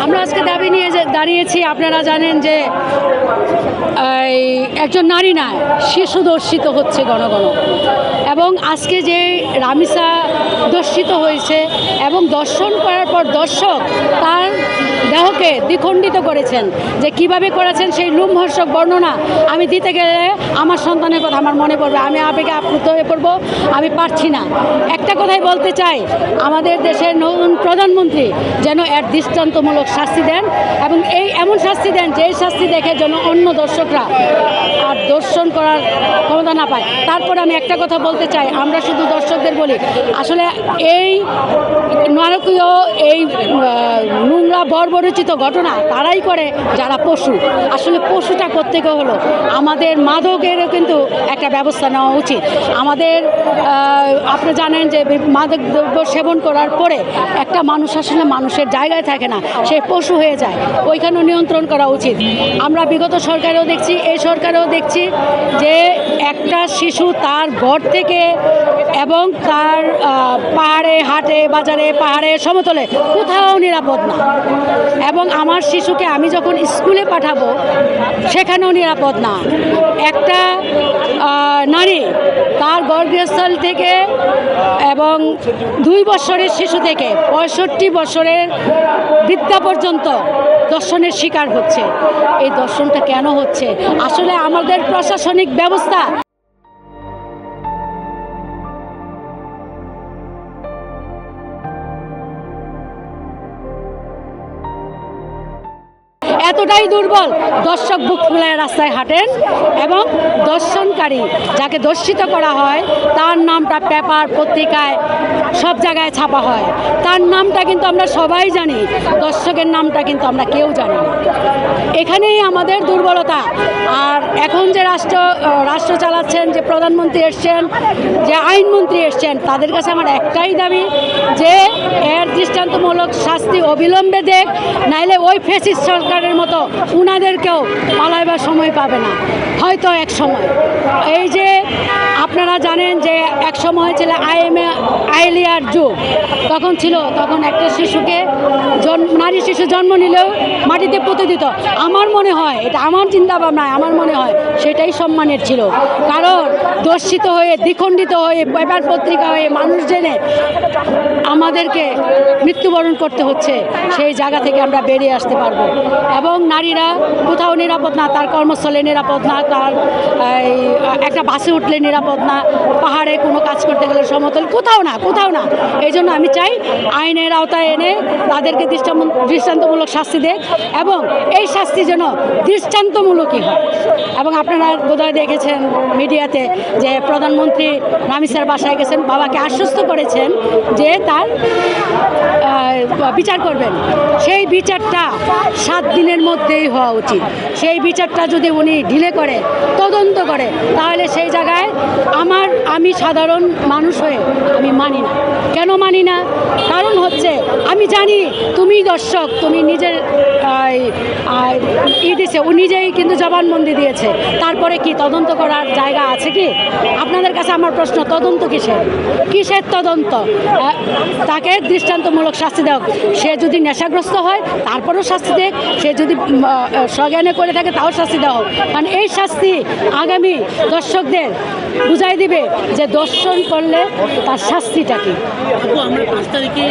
আমরা আজকে দাবি নিয়ে দাঁড়িয়েছি। আপনারা জানেন যে একজন নারী না, শিশু ধর্ষিত হচ্ছে ঘন ঘন, এবং আজকে যে রামিসা ধর্ষিত হয়েছে এবং দর্শন করার পর দর্শক তার দেহকে দ্বিখণ্ডিত করেছেন, যে কিভাবে করেছেন সেই লোমহর্ষক বর্ণনা আমি দিতে গেলে আমার সন্তানের কথা আমার মনে পড়বে, আমি আবেগে আপ্লুত হয়ে পড়বো, আমি পারছি না। একটা কথাই বলতে চাই, আমাদের দেশের নতুন প্রধানমন্ত্রী যেন এর দৃষ্টান্তমূলক শাস্তি দেন, এবং এমন শাস্তি দেন যে শাস্তি দেখে যেন অন্য দর্শকরা আর দর্শন করার ক্ষমতা না পায়। তারপর আমি একটা কথা বলতে চাই, আমরা শুধু দর্শকদের বলি, আসলে এই নারকীয় এই নোংরা বর্বরচিত ঘটনা তারাই করে যারা পশু। আসলে পশুটা কোত্থেকে হলো? আমাদের মাদকেরও কিন্তু একটা ব্যবস্থা নেওয়া উচিত। আমাদের আপনি জানেন যে মাদক দ্রব্য সেবন করার পরে একটা মানুষ আসলে মানুষের জায়গায় থাকে না, সে পশু হয়ে যায়, ওইখানেও নিয়ন্ত্রণ করা উচিত। আমরা বিগত সরকারেও দেখছি, এই সরকারেও দেখছি যে একটা শিশু তার ঘর থেকে এবং তার পাহাড়ে হাটে বাজারে পাহাড়ে সমতলে কোথাও নিরাপদ না, এবং আমার শিশুকে আমি যখন স্কুলে পাঠাবো সেখানেও নিরাপদ না। একটা নারী তার গর্ভস্থল থেকে এবং 2 বছরের শিশু থেকে 65 বছরের বৃদ্ধা পর্যন্ত দর্শনের শিকার হচ্ছে। এই দর্শনটা কেন হচ্ছে? আসলে আমাদের প্রশাসনিক ব্যবস্থা এতটাই দুর্বল, দর্শক বুক ফুলায় রাস্তায় হাঁটেন এবং দর্শনকারী যাকে দর্শিত করা হয় তার নামটা পেপার পত্রিকায় সব জায়গায় ছাপা হয়, তার নামটা কিন্তু আমরা সবাই জানি, দর্শকের নামটা কিন্তু আমরা কেউ জানি না। এখানেই আমাদের দুর্বলতা। আর এখন যে রাষ্ট্র চালাচ্ছেন, যে প্রধানমন্ত্রী এসছেন, যে আইনমন্ত্রী এসছেন, তাদের কাছে আমার একটাই দাবি যে এর দৃষ্টান্তমূলক শাস্তি অবিলম্বে দেখ, নাইলে ওই ফ্যাসিস্ট সরকারের মতো উনাদেরকেও পালাইবার সময় পাবে না হয়তো এক সময়। এই যে আপনারা জানেন যে এক সময় ছিল আইলিয়ার যুগ, তখন একটা শিশুকে নারী শিশু জন্ম নিলেও মাটিতে পুঁতে দিত। আমার মনে হয়, এটা আমার চিন্তা ভাবনায় আমার মনে হয় সেটাই সম্মানের ছিল, কারণ দর্শিত হয়ে দ্বিখণ্ডিত হয়ে পেপার পত্রিকা হয়ে মানুষ জেনে আমাদেরকে মৃত্যুবরণ করতে হচ্ছে। সেই জায়গা থেকে আমরা বেরিয়ে আসতে পারবো, এবং নারীরা কোথাও নিরাপদ না, তার কর্মস্থলে নিরাপদ না, তার একটা বাসে উঠলে নিরাপদ না, পাহাড়ে কোনো কাজ করতে গেলে সমতল কোথাও না। এই জন্য আমি চাই আইনের আওতায় এনে তাদেরকে দৃষ্টান্তমূলক শাস্তি দেয়, এবং এই শাস্তি যেন দৃষ্টান্তমূলকই হয়। এবং আপনারা বোধহয় দেখেছেন মিডিয়াতে যে প্রধানমন্ত্রী রামিসার বাসায় গেছেন, বাবাকে আশ্বস্ত করেছেন যে তার বিচার করবেন। সেই বিচারটা 7 দিনের মধ্যেই হওয়া উচিত। সেই বিচারটা যদি উনি ঢিলে করে, তদন্ত করে, তাহলে সেই জায়গায় আমি সাধারণ মানুষ হয়ে আমি মানি না। কেন মানি না? কারণ হচ্ছে আমি জানি তুমি দর্শক, তুমি নিজের দিয়েছে, ও নিজেই কিন্তু জবানবন্দি দিয়েছে, তারপরে কি তদন্ত করার জায়গা আছে কি? আপনাদের কাছে আমার প্রশ্ন, তদন্ত কিসের তদন্ত? তাকে দৃষ্টান্তমূলক শাস্তি দেওয়া। সে যদি নেশাগ্রস্ত হয় তারপরেও শাস্তি দেখ, সে যদি সজ্ঞানে করে থাকে তাও শাস্তি দেওয়া হোক, কারণ এই শাস্তি আগামী দর্শকদের বুঝাই দিবে যে দর্শন করলে তার শাস্তিটা কি। আমরা 5 তারিখে